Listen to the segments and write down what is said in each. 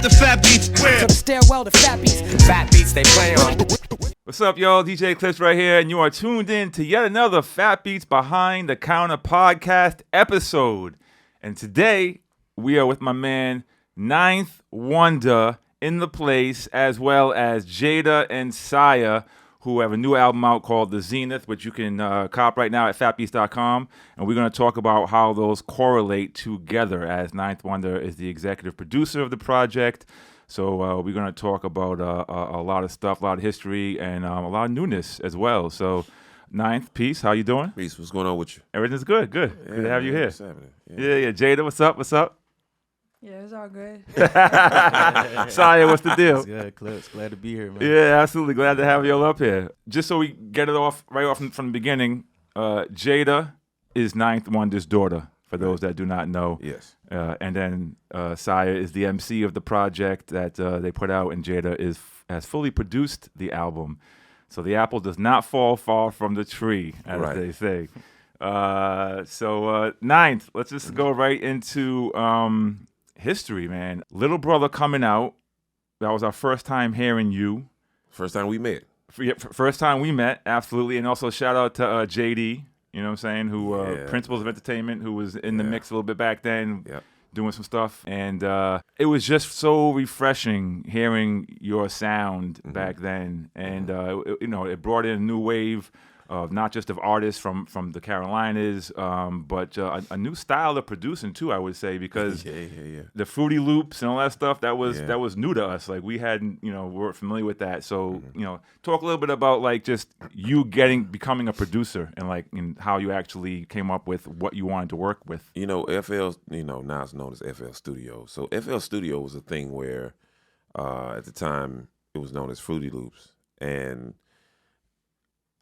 the FatBeats. Where? To the stairwell to FatBeats. FatBeats they play on. What's up, y'all? DJ Eclipse right here, and you are tuned in to yet another FatBeats Behind the Counter podcast episode. And today, we are with my man, Ninth Wonder in the place, as well as JADA and Saya, who have a new album out called The Zenith, which you can cop right now at fatbeats.com. And we're going to talk about how those correlate together, as Ninth Wonder is the executive producer of the project. So we're going to talk about a lot of stuff, a lot of history, and a lot of newness as well. So, Ninth, peace. How you doing? Peace. What's going on with you? Everything's good. Good. Yeah, Good to have you here. what's happening? Yeah. JADA, what's up? What's up? Yeah, it's all good. Saya, what's the deal? It's good, Eclipse. Glad to be here, man. Yeah, absolutely. Glad to have you all up here. Just so we get it off from the beginning, JADA is Ninth Wonder's daughter, for those that do not know. Yes. And then Saya is the MC of the project that they put out, and JADA has fully produced the album. So the apple does not fall far from the tree, as they say. So Ninth, let's just go right into history, man. Little Brother coming out. That was our first time hearing you. First time we met. First time we met, absolutely. And also shout out to JD, you know what I'm saying, who Principles of Entertainment, who was in the mix a little bit back then, doing some stuff. And it was just so refreshing hearing your sound back then. And, it brought in a new wave of not just of artists from the Carolinas, but a new style of producing too, I would say, because the Fruity Loops and all that stuff that was new to us. Like we hadn't, weren't familiar with that. So talk a little bit about like just you becoming a producer and like how you actually came up with what you wanted to work with. FL, now it's known as FL Studio. So FL Studio was a thing where at the time it was known as Fruity Loops, and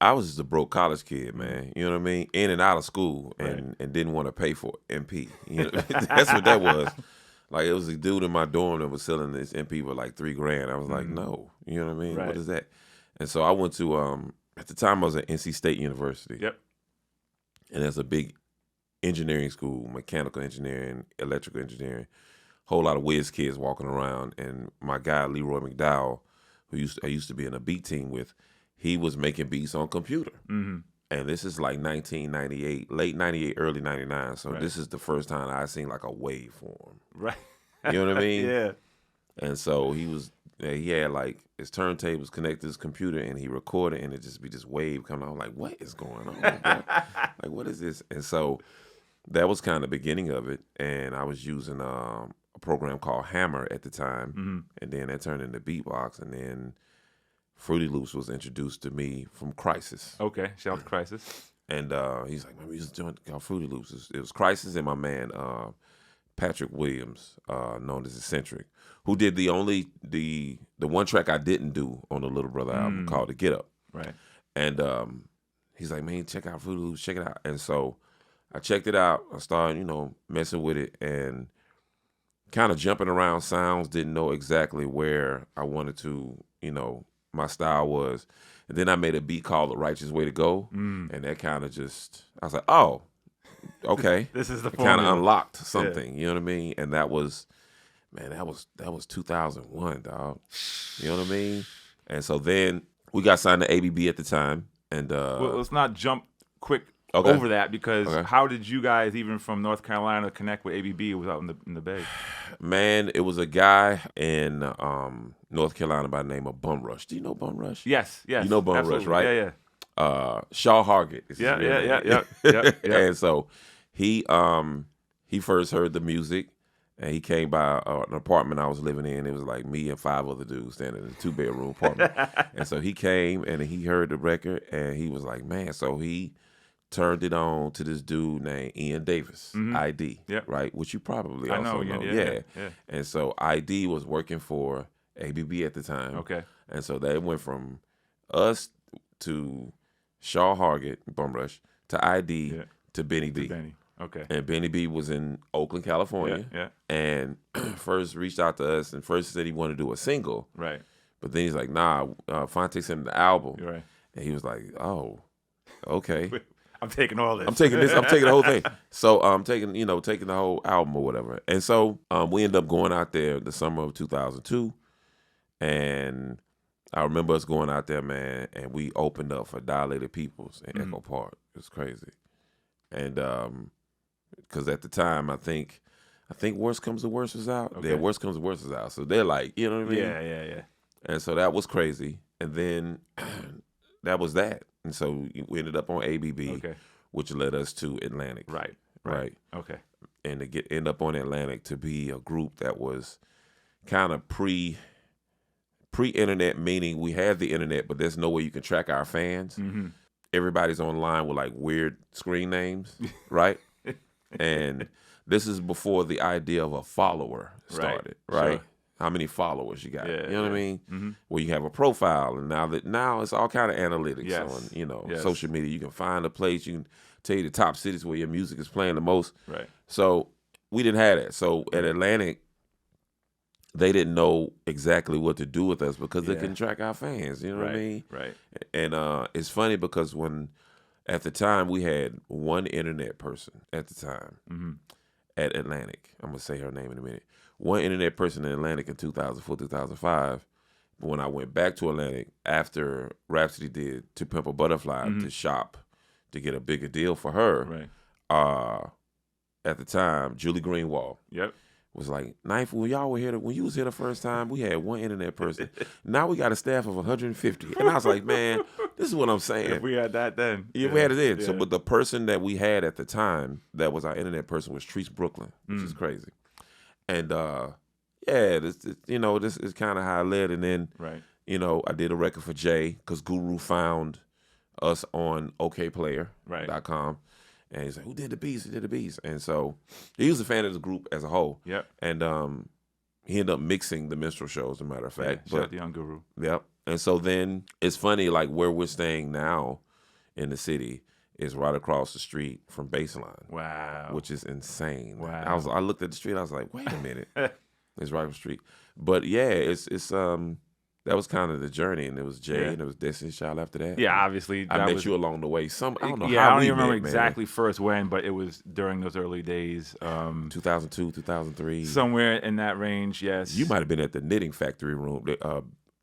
I was just a broke college kid, man. You know what I mean? In and out of school, and didn't want to pay for MP. That's what that was. Like, it was a dude in my dorm that was selling this MP for like $3,000. I was like, no. You know what I mean? Right. What is that? And so I went to, at the time I was at NC State University. Yep. And there's a big engineering school, mechanical engineering, electrical engineering. Whole lot of whiz kids walking around. And my guy, Leroy McDowell, who I used to be in a beat team with, he was making beats on computer. Mm-hmm. And this is like 1998, late 98, early 99. So this is the first time I seen like a waveform. Right. You know what I mean? Yeah. And so he had like his turntables connected to his computer, and he recorded, and it just be this wave coming on. I'm like, what is going on? Like, what is this? And so that was kind of the beginning of it. And I was using a program called Hammer at the time. And then that turned into Beatbox. And then Fruity Loops was introduced to me from Crisis. Okay, shout out to Crisis. And he's like, man, we used to do it called Fruity Loops. It was Crisis and my man Patrick Williams, known as Eccentric, who did the one track I didn't do on the Little Brother album called The Get Up. Right. And he's like, man, check out Fruity Loops, check it out. And so I checked it out. I started, messing with it and kind of jumping around sounds, didn't know exactly where I wanted to, my style was. And then I made a beat called The Righteous Way to Go. And that kind of just, I was like, oh, okay. This is the kind of unlocked something, you know what I mean? And that was 2001, dog. You know what I mean? And so then we got signed to ABB at the time. And well, let's not jump quick over that, because how did you guys, even from North Carolina, connect with ABB? It was out in the Bay. Man, it was a guy in North Carolina by the name of Bum Rush. Do you know Bum Rush? Yes. You know Bum Rush, right? Yeah. Shaw Hargett is his Yeah. And so he first heard the music, and he came by an apartment I was living in. It was like me and 5 other dudes standing in a 2-bedroom apartment. And so he came and he heard the record, and he was like, man. So he turned it on to this dude named Ian Davis, ID, right? Which you probably also know. Yeah. And so ID was working for ABB at the time. Okay. And so they went from us to Shaw Hargett, Bum Rush, to ID to Benny B. Okay. And Benny B was in Oakland, California. And first reached out to us and first said he wanted to do a single. Right. But then he's like, nah, Fonte sent him the album. Right. And he was like, oh, okay. I'm taking all this. I'm taking this. I'm taking the whole thing. So I'm taking the whole album or whatever. And so we ended up going out there the summer of 2002, and I remember us going out there, man, and we opened up for Dilated Peoples in Echo Park. It was crazy, and because at the time I think Worst Comes to Worst was out. Okay. Yeah, Worst Comes to Worst was out. So they're like, you know what I mean? Yeah. And so that was crazy. And then that was that. And so we ended up on ABB, which led us to Atlantic. Right. Okay. And to end up on Atlantic to be a group that was kind of pre-internet, meaning we had the internet, but there's no way you can track our fans. Mm-hmm. Everybody's online with like weird screen names, right? And this is before the idea of a follower started, right? Sure. How many followers you got? You know what I mean? Mm-hmm. Where you have a profile, and now it's all kind of analytics on social media. You can find a place, you can tell you the top cities where your music is playing the most. Right. So we didn't have that. So at Atlantic, they didn't know exactly what to do with us because they couldn't track our fans. You know what I mean? Right. And it's funny because at the time we had one internet person at the time at Atlantic. I'm gonna say her name in a minute. One internet person in Atlantic in 2004, 2005. But when I went back to Atlantic after Rhapsody did To Pimp a Butterfly to shop to get a bigger deal for her, at the time, Julie Greenwald was like, Knife, when y'all were here, when you was here the first time, we had one internet person. Now we got a staff of 150. And I was like, man, this is what I'm saying. If we had that then. Yeah, we had it then. Yeah. So, but the person that we had at the time that was our internet person was Treese Brooklyn, which is crazy. And this is kind of how I led. And then, I did a record for Jay because Guru found us on okplayer.com. And he's like, who did the beats? Who did the beats? And so he was a fan of the group as a whole. Yep. And he ended up mixing the minstrel shows, as a matter of fact. Shout out to Young Guru. Yep. And so then it's funny, like where we're staying now in the city is right across the street from Baseline. Wow. Which is insane. Wow. I looked at the street, I was like, wait a minute. It's right across the street. But yeah, it's that was kind of the journey, and it was Jay, and it was Destiny's Child after that. Yeah, obviously. I met you along the way. I don't know I don't even remember exactly first when, but it was during those early days. 2002, 2003. Somewhere in that range, yes. You might have been at the Knitting Factory room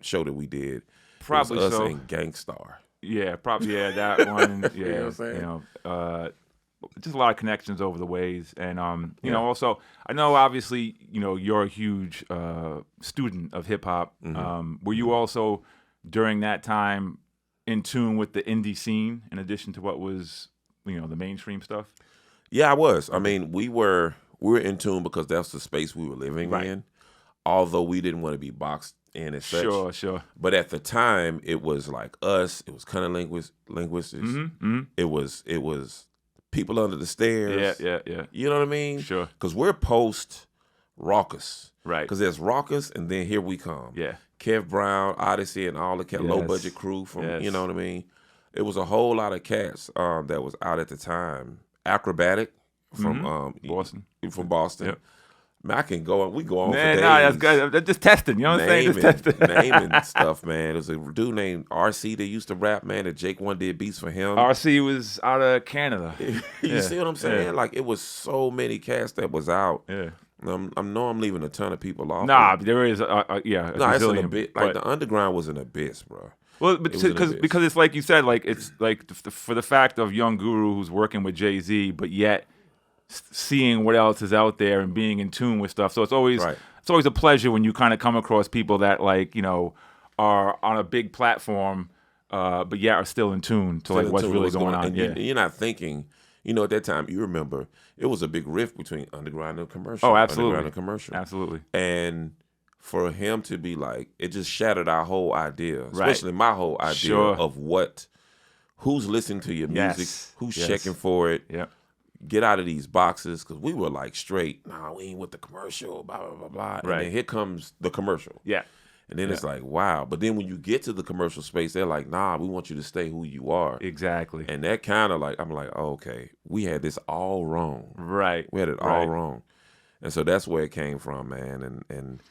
show that we did. Probably it was us so. and Gangstar. Yeah, probably. Yeah, that one. Yeah, you know what I'm saying? Just a lot of connections over the ways, and also I know obviously you're a huge student of hip hop. Were you also during that time in tune with the indie scene in addition to what was the mainstream stuff? Yeah, I was. I mean, we were in tune because that's the space we were living in. Although we didn't want to be boxed in as such. Sure. But at the time, it was like us. It was kind of linguistics. It was People Under the Stairs. Yeah. You know what I mean? Sure. Because we're post-Raucous. Right. Because there's Raucous, and then Here We Come. Yeah. Kev Brown, Odyssey, and all the low-budget crew from, you know what I mean? It was a whole lot of cats that was out at the time. Acrobatic from Boston. From Boston. Yep. Man, I can go on. We go on man, for days. That's good. They're just testing. You know what I'm saying? Just testing. Naming stuff, man. There's a dude named RC that used to rap, man, that Jake one did beats for him. RC was out of Canada. You see what I'm saying? Yeah. Like, it was so many cats that was out. Yeah. I'm leaving a ton of people off. Nah, there is, no, it's an abyss. Like, the underground was an abyss, bro. Well, because it's like you said, like it's like for the fact of Young Guru who's working with Jay-Z, but yet seeing what else is out there and being in tune with stuff. So it's always a pleasure when you kind of come across people that are on a big platform, but yet are still in tune to what's really going on. And you're not thinking. At that time, you remember it was a big rift between underground and commercial. Oh, absolutely. Underground and commercial. Absolutely. And for him to be like, it just shattered our whole idea, especially my whole idea of who's listening to your music, who's checking for it. Yeah. Get out of these boxes, because we were like straight, nah, we ain't with the commercial, blah, blah, blah, blah. And then here comes the commercial. Yeah. And then it's like, wow. But then when you get to the commercial space, they're like, nah, we want you to stay who you are. Exactly. And that kind of I'm like, oh, okay, we had this all wrong. Right. We had it all wrong. And so that's where it came from, man. And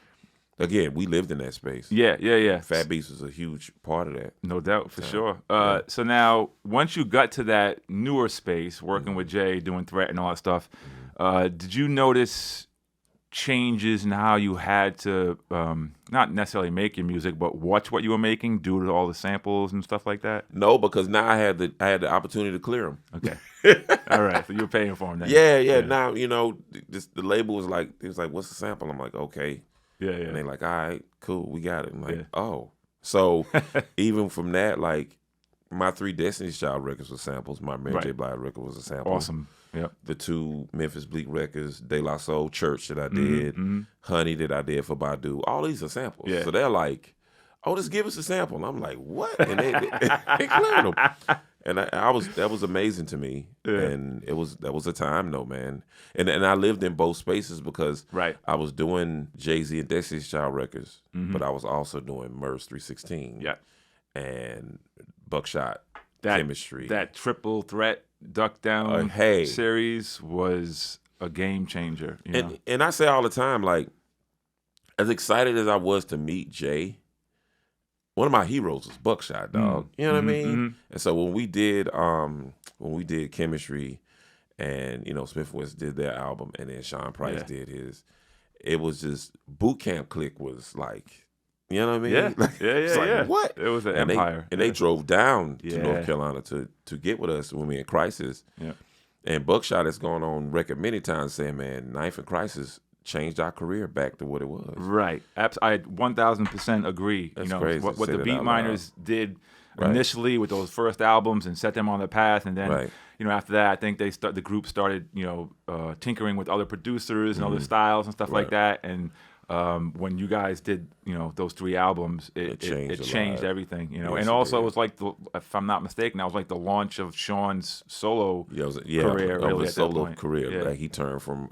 again, we lived in that space. Yeah. FatBeats was a huge part of that. No doubt, for sure. So now, once you got to that newer space, working with Jay, doing Threat and all that stuff, did you notice changes in how you had to not necessarily make your music, but watch what you were making due to all the samples and stuff like that? No, because now I had the opportunity to clear them. Okay. All right. So you were paying for them then. Yeah. Now, the label was like, it was like, what's the sample? I'm like, okay. Yeah. And they're like, all right, cool, we got it. I'm like, oh. So even from that, like, my 3 Destiny's Child records were samples. My Mary J. Blige record was a sample. Awesome. Yep. The 2 Memphis Bleak records, De La Soul, Church that I did, Honey that I did for Badu. All these are samples. Yeah. So they're like, oh, just give us a sample. And I'm like, what? And they cleared them. And that was amazing to me. Yeah. And that was a time though, man. And I lived in both spaces because I was doing Jay-Z and Destiny's Child records, but I was also doing Merz 316 and Buckshot Chemistry. That triple threat duck down series was a game changer. And I say all the time, like, as excited as I was to meet Jay, one of my heroes was Buckshot, dog. You know what I mean? And so when we did Chemistry, and Smith West did their album, and then Sean Price did his, it was just Boot Camp Click was like, you know what I mean? Yeah, It's like, what? It was an empire. They drove down to North Carolina to get with us when we in Crisis. Yeah. And Buckshot has gone on record many times saying, man, Knife and Crisis changed our career back to what it was. Right. I 1,000% agree. That's crazy what the Beat Miners did initially with those first albums and set them on the path, and then after that, I think the group started tinkering with other producers and other styles and stuff like that. And when you guys did those 3 albums, it changed everything. Yes, and also it was like if I'm not mistaken, that was like the launch of Sean's solo career. Really, his solo career. Yeah. Like he turned from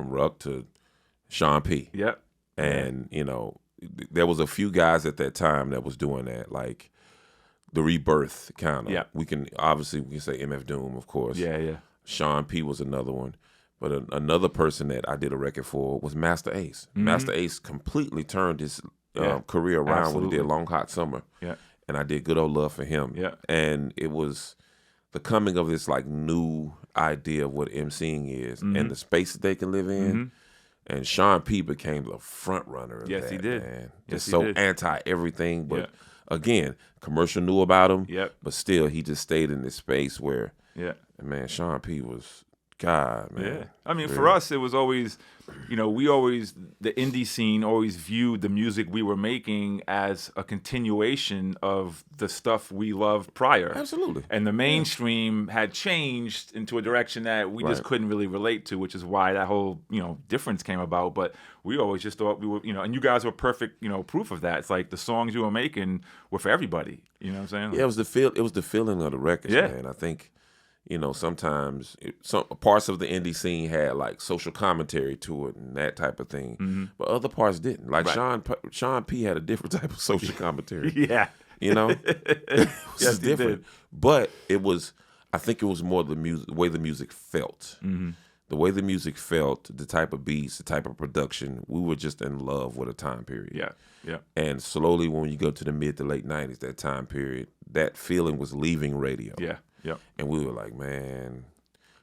Ruck to Sean P. Yep. And there was a few guys at that time that was doing that, like the Rebirth kind of. Yeah. We can say MF Doom, of course. Yeah. Sean P was another one. But another person that I did a record for was Master Ace. Master Ace completely turned his career around when he did Long Hot Summer. Yeah. And I did Good Old Love for him. Yeah. And it was the coming of this like new idea of what emceeing is and the space that they can live in. And Sean P became the front runner of that. Yes, he did. Man. Yes, Just so anti everything, but again, commercial knew about him. Yep. But still, he just stayed in this space where, man, Sean P was God, man. Yeah. I mean, for us, it was always, the indie scene always viewed the music we were making as a continuation of the stuff we loved prior. Absolutely. And the mainstream had changed into a direction that we just couldn't really relate to, which is why that whole, difference came about. But we always just thought we were, and you guys were perfect, proof of that. It's like the songs you were making were for everybody. You know what I'm saying? Yeah, it was the feeling of the records, man. I think sometimes some parts of the indie scene had like social commentary to it and that type of thing, but other parts didn't. Like Sean P had a different type of social commentary. Yeah, it was yes, different. But I think it was more the way the music felt. The way the music felt, the type of beats, the type of production. We were just in love with a time period. Yeah. And slowly, when you go to the mid to late '90s, that time period, that feeling was leaving radio. Yeah. And we were like, man.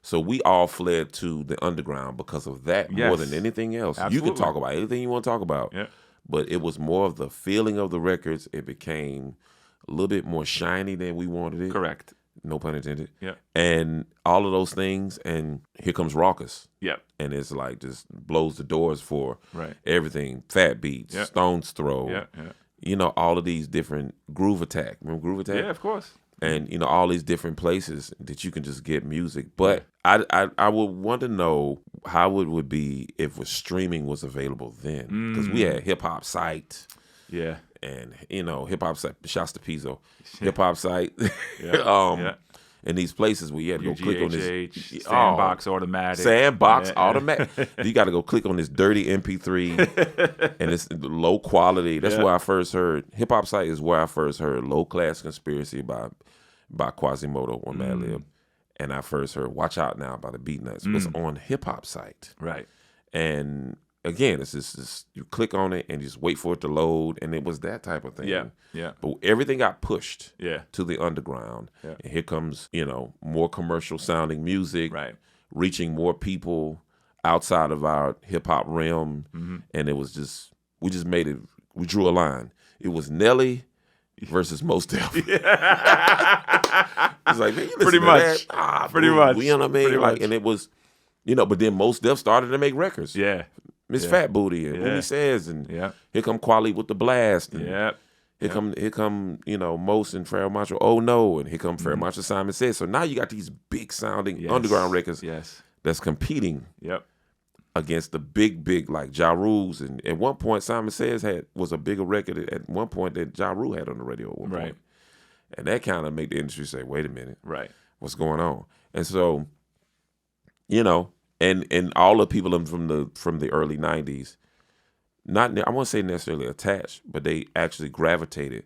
So we all fled to the underground because of that more than anything else. Absolutely. You can talk about anything you want to talk about. Yeah. But it was more of the feeling of the records. It became a little bit more shiny than we wanted it. Correct. No pun intended. Yeah. And all of those things. And here comes Raucous. Yeah. And it's like just blows the doors for everything. FatBeats, Stone's Throw. Yeah. All of these different Groove Attack. Remember Groove Attack? Yeah, of course. And all these different places that you can just get music. But I would want to know how it would be if streaming was available then, because we had Hip Hop Site, and Hip Hop Site. Shouts to Pizzo, Hip Hop Site, and these places where you had to go click on this Sandbox Automatic. Automatic. You got to go click on this dirty MP3, and it's low quality. That's where I first heard Hip Hop Site. Is where I first heard Low Class Conspiracy by Quasimodo on Madlib, and I first heard Watch Out Now by the Beatnuts. It was on Hip Hop Site, right? And again, it's just you click on it and just wait for it to load, and it was that type of thing. Yeah. But everything got pushed Yeah. to the underground. Yeah. And here comes, more commercial sounding music, Right. reaching more people outside of our hip hop realm. Mm-hmm. And it was just, we drew a line. It was Nelly versus Mos Def. It's like, man, you listen Pretty to much. that? Pretty Boo. much. You know what I mean? Pretty Like, much. and it was, but then Mos Def started to make records. Yeah. Miss Fat Booty and Umi Says, and here come Quali with the Blast. And Here come, Mos and Pharoah Montreux, Oh No, and here come Pharoah Montreux, Simon Says. So now you got these big sounding underground records that's competing against the big like Ja Rule's. And at one point, Simon Says was a bigger record at one point than Ja Rule had on the radio at one point. And that kind of made the industry say, wait a minute, what's going on? And so, and all the people from the early 90s, I won't say necessarily attached, but they actually gravitated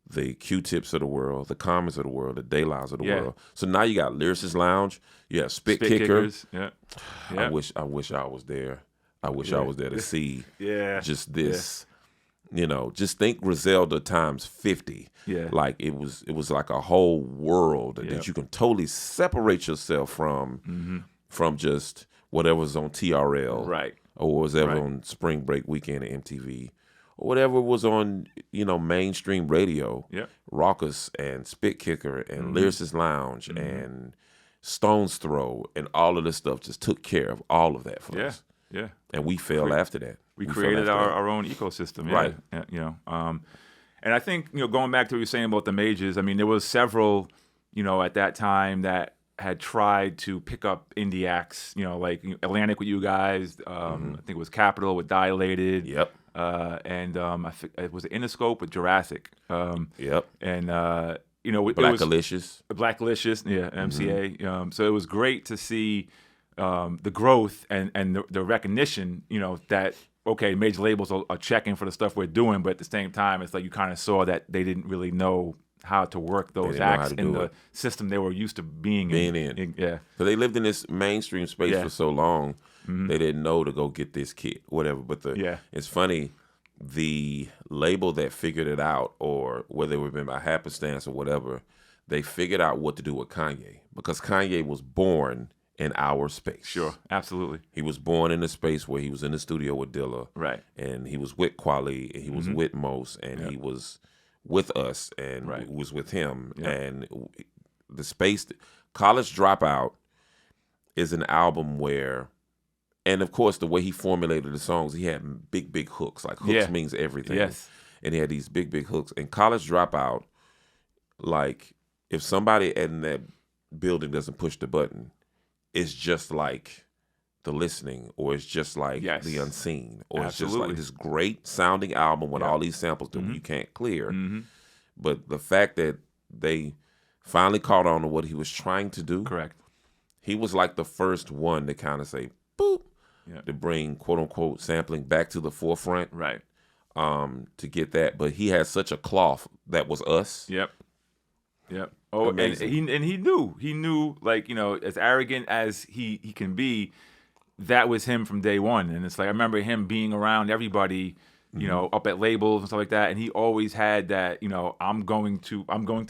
the Q-Tips of the world, the Commons of the world, the De La's of the world. So now you got Lyricist Lounge, you have Spit Kicker. Kickers. Yeah. I wish I was there. I wish I was there to see just this. Just think Griselda times 50. Yeah. Like it was like a whole world that you can totally separate yourself from just whatever's on TRL. Right. Or was ever on Spring Break Weekend at MTV, or whatever was on, mainstream radio. Yeah. Raucous and Spit Kicker and Lyricist Lounge and Stone's Throw and all of this stuff just took care of all of that for us. Yeah. And we fell after that. We created our own ecosystem. Right. And I think, going back to what you were saying about the majors, I mean, there was several, at that time that had tried to pick up indie acts, like Atlantic with you guys. I think it was Capitol with Dilated. Yep. And it was Interscope with Jurassic. Yep. And Blackalicious. Blackalicious, MCA. So it was great to see the growth and the recognition. That okay, major labels are checking for the stuff we're doing, but at the same time, it's like you kind of saw that they didn't really know how to work those acts in the system they were used to being in. Yeah. So they lived in this mainstream space for so long, they didn't know to go get this kid, whatever. But it's funny, the label that figured it out, or whether it would have been by happenstance or whatever, they figured out what to do with Kanye, because Kanye was born in our space. Sure, absolutely. He was born in a space where he was in the studio with Dilla, right? And he was with Quali, and he was with Mos, and he was with us, and was with him. And the space, College Dropout is an album where, and of course the way he formulated the songs, he had big hooks. Like hooks means everything. Yes. And he had these big hooks. And College Dropout, like if somebody in that building doesn't push the button, it's just like The Listening, or it's just like The Unseen, or it's just like this great sounding album with all these samples that you can't clear. But the fact that they finally caught on to what he was trying to do, correct. He was like the first one to kind of say, boop, to bring quote unquote sampling back to the forefront, right? To get that. But he had such a cloth that was us. Yep. Oh, amazing. and he knew, like, as arrogant as he can be, that was him from day one. And it's like, I remember him being around everybody, up at labels and stuff like that. And he always had that, I'm going to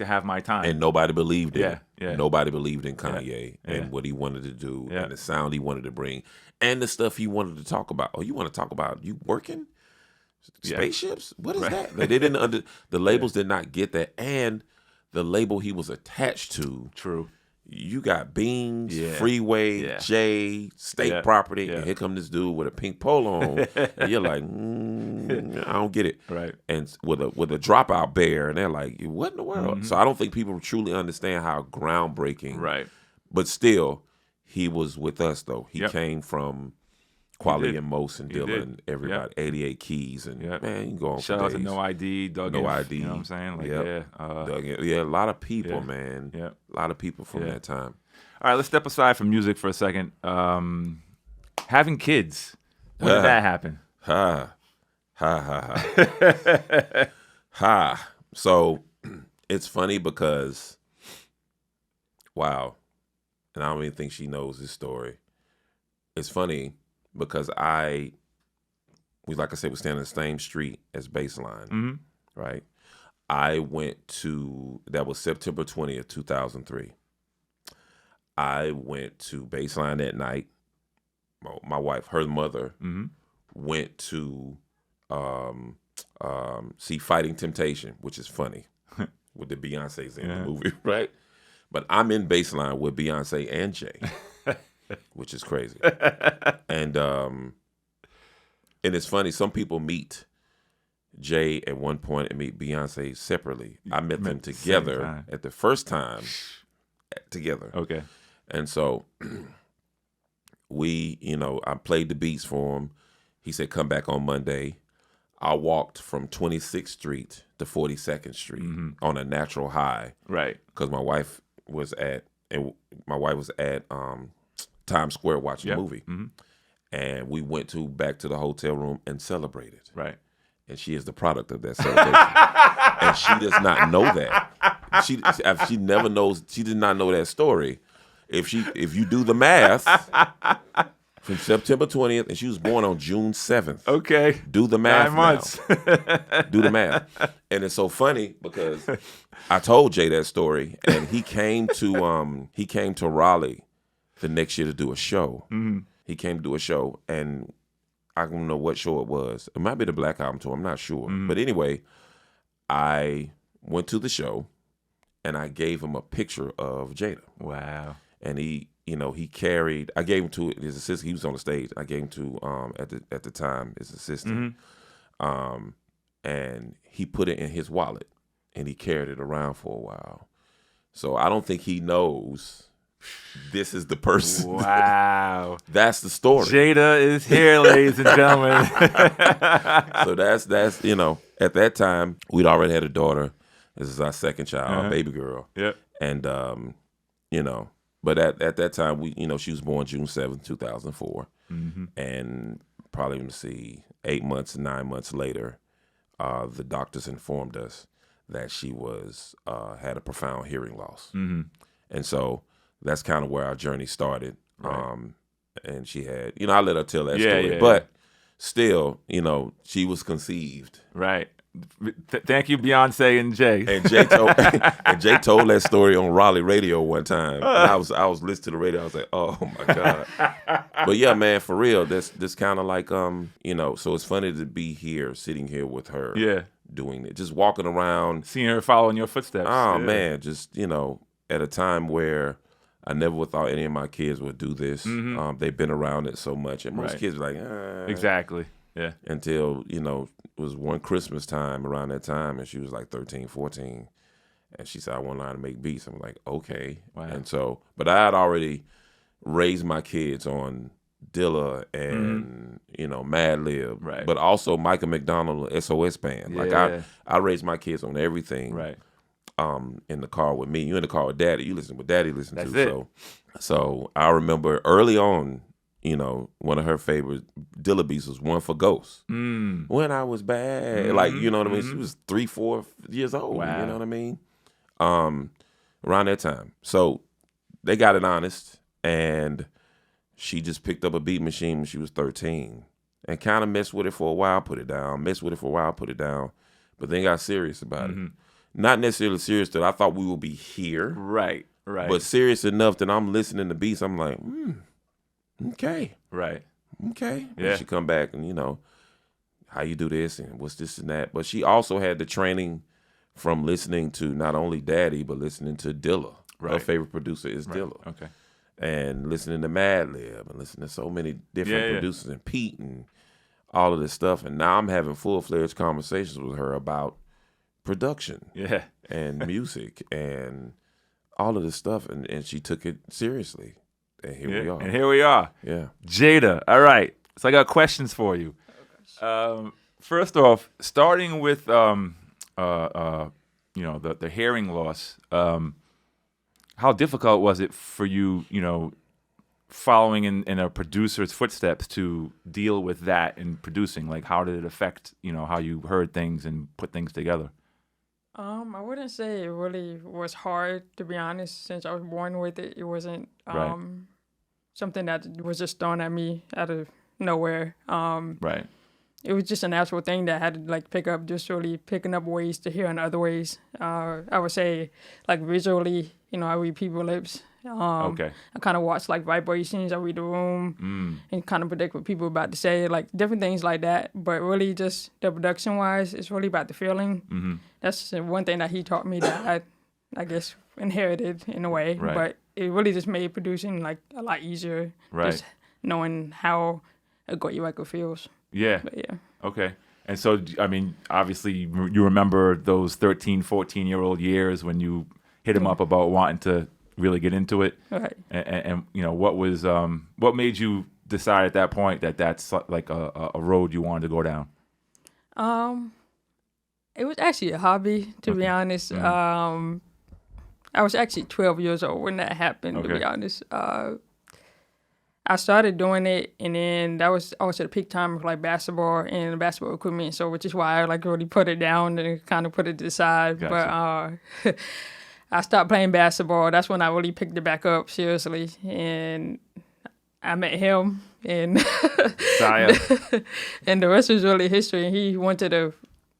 have my time. And nobody believed in it. Yeah. Nobody believed in Kanye and what he wanted to do and the sound he wanted to bring and the stuff he wanted to talk about. Oh, you want to talk about you working? Spaceships? What is that? Like, they didn't the labels did not get that. And the label he was attached to. True. You got Beans, Freeway, Jay, State Property, and here come this dude with a pink polo on, and you're like, I don't get it. Right. And with a Dropout Bear, and they're like, what in the world? So I don't think people truly understand how groundbreaking. Right. But still, he was with us though. He came from Quali and Mos and Dilla and everybody, 88 Keys, and man, you can go on Shout for out days. to No ID, Doug. No ID. You know what I'm saying? Like, Doug, a lot of people, man. Yeah. A lot of people from that time. All right, let's step aside from music for a second. Having kids, when did that happen? So it's funny because, wow, and I don't even think she knows this story. It's funny because I like I said, we stand on the same street as Baseline, Mm-hmm. right? I went to, that was September 20th, 2003. I went to Baseline that night. My wife, her mother, Mm-hmm. went to see Fighting Temptation, which is funny, with the Beyonce's in the movie, right? But I'm in Baseline with Beyonce and Jay, which is crazy. And it's funny, some people meet Jay at one point and meet Beyonce separately. I met them together at the first time together. Okay. And so we, I played the beats for him. He said, come back on Monday. I walked from 26th Street to 42nd Street on a natural high. Right. Because my wife was at Times Square watching the movie. Mm-hmm. And we went back to the hotel room and celebrated. Right. And she is the product of that celebration. And she does not know that. She never knows. She did not know that story. If you do the math, from September 20th, and she was born on June 7th. Okay. Do the math 9 months. Do the math. And it's so funny because I told Jay that story, and he came to Raleigh the next year to do a show. Mm-hmm. He came to do a show, and I don't know what show it was. It might be the Black Album Tour. I'm not sure. Mm-hmm. But anyway, I went to the show, and I gave him a picture of Jada. Wow. And he carried. I gave him to his assistant. He was on the stage. I gave him to at the time his assistant, and he put it in his wallet, and he carried it around for a while. So I don't think he knows this is the person. Wow, that's the story. Jada is here, ladies and gentlemen. So that's at that time we'd already had a daughter. This is our second child, a baby girl. Yep. And But at that time, she was born June 7th, 2004. Mm-hmm. And probably, 9 months later, the doctors informed us that she had a profound hearing loss. Mm-hmm. And so that's kind of where our journey started. Right. And she had, I let her tell that story. But still, she was conceived. Right. Thank you, Beyonce and Jay. And Jay told that story on Raleigh radio one time. And I was listening to the radio. I was like, oh my God. But yeah, man, for real, this kind of like so it's funny to be here, sitting here with her. Yeah. Doing it, just walking around, seeing her following your footsteps. Oh man, just at a time where I never thought any of my kids would do this. Mm-hmm. They've been around it so much, and most kids are like, exactly. Yeah. Until, it was one Christmas time around that time, and she was like 13, 14. And she said, I want to learn how to make beats. I'm like, okay. Wow. And so, but I had already raised my kids on Dilla and, Madlib. Right. But also Michael McDonald, SOS Band. Yeah. Like I raised my kids on everything. Right. In the car with me. You in the car with Daddy. You listen to what Daddy listened to. It. So I remember early on, one of her favorite Dilla beats was One for Ghost. Mm. When I was bad. Mm-hmm. Like, you know what I mean? She was 3-4 years old. Wow. You know what I mean? Around that time. So they got it honest, and she just picked up a beat machine when she was 13 and kind of messed with it for a while, put it down, but then got serious about it. Not necessarily serious that I thought we would be here. Right. But serious enough that I'm listening to beats, I'm like, okay. Right. Okay. Yeah. And she come back and, how you do this and what's this and that. But she also had the training from listening to not only Daddy, but listening to Dilla. Right. Her favorite producer is Dilla. Okay. And listening to Madlib and listening to so many different producers and Pete and all of this stuff. And now I'm having full-fledged conversations with her about production and music and all of this stuff. And she took it seriously. And here we are. And here we are. Yeah. Jada. All right. So I got questions for you. First off, starting with the hearing loss, how difficult was it for you, following in a producer's footsteps to deal with that in producing? Like, how did it affect, how you heard things and put things together? I wouldn't say it really was hard, to be honest. Since I was born with it, it wasn't something that was just thrown at me out of nowhere. Right. it was just a natural thing that I had to like pick up, just really picking up ways to hear in other ways. I would say like visually, I read people's lips. Okay. I kind of watch like vibrations. I read the room and kind of predict what people are about to say, like different things like that. But really, just the production wise, it's really about the feeling. Mm-hmm. That's one thing that he taught me that I guess inherited in a way. Right. But it really just made producing like a lot easier. Right. Just knowing how a great record feels. Yeah. But yeah. Okay. And so, I mean, obviously, you remember those 13, 14-year-old years when you hit him up about wanting to really get into it. Right. And what made you decide at that point that that's like a road you wanted to go down? It was actually a hobby, to be honest. I was actually 12 years old when that happened, to be honest. I started doing it, and then that was also the peak time of like basketball and basketball equipment, so which is why I like really put it down and kind of put it to the side. Gotcha. But I stopped playing basketball. That's when I really picked it back up seriously, and I met him, and and the rest was really history. He wanted to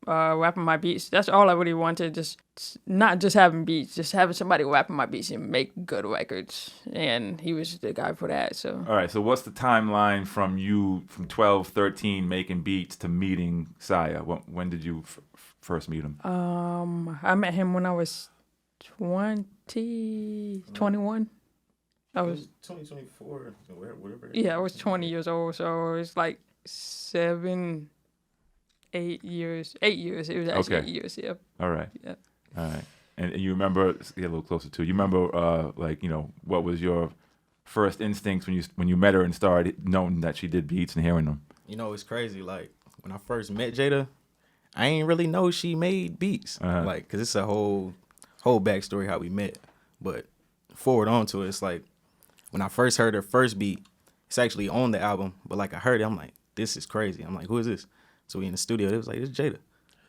rapping my beats. That's all I really wanted. Just not just having beats, just having somebody rapping my beats and make good records. And he was the guy for that. So. All right. So what's the timeline from 12, 13, making beats to meeting Saya? When did you first meet him? I met him when I was 21. I was 2024, whatever. Yeah, I was 20 years old. So it's like 8 years. 8 years. It was actually 8 years. Yeah. All right. Yeah. All right. And you remember, get a little closer to. You remember, what was your first instincts when you met her and started knowing that she did beats and hearing them? It's crazy. Like when I first met JADA, I ain't really know she made beats. Like, cause it's a whole backstory how we met. But forward on to it, it's like when I first heard her first beat, it's actually on the album. But like I heard it, I'm like, this is crazy. I'm like, who is this? So we in the studio, it was like, it's JADA.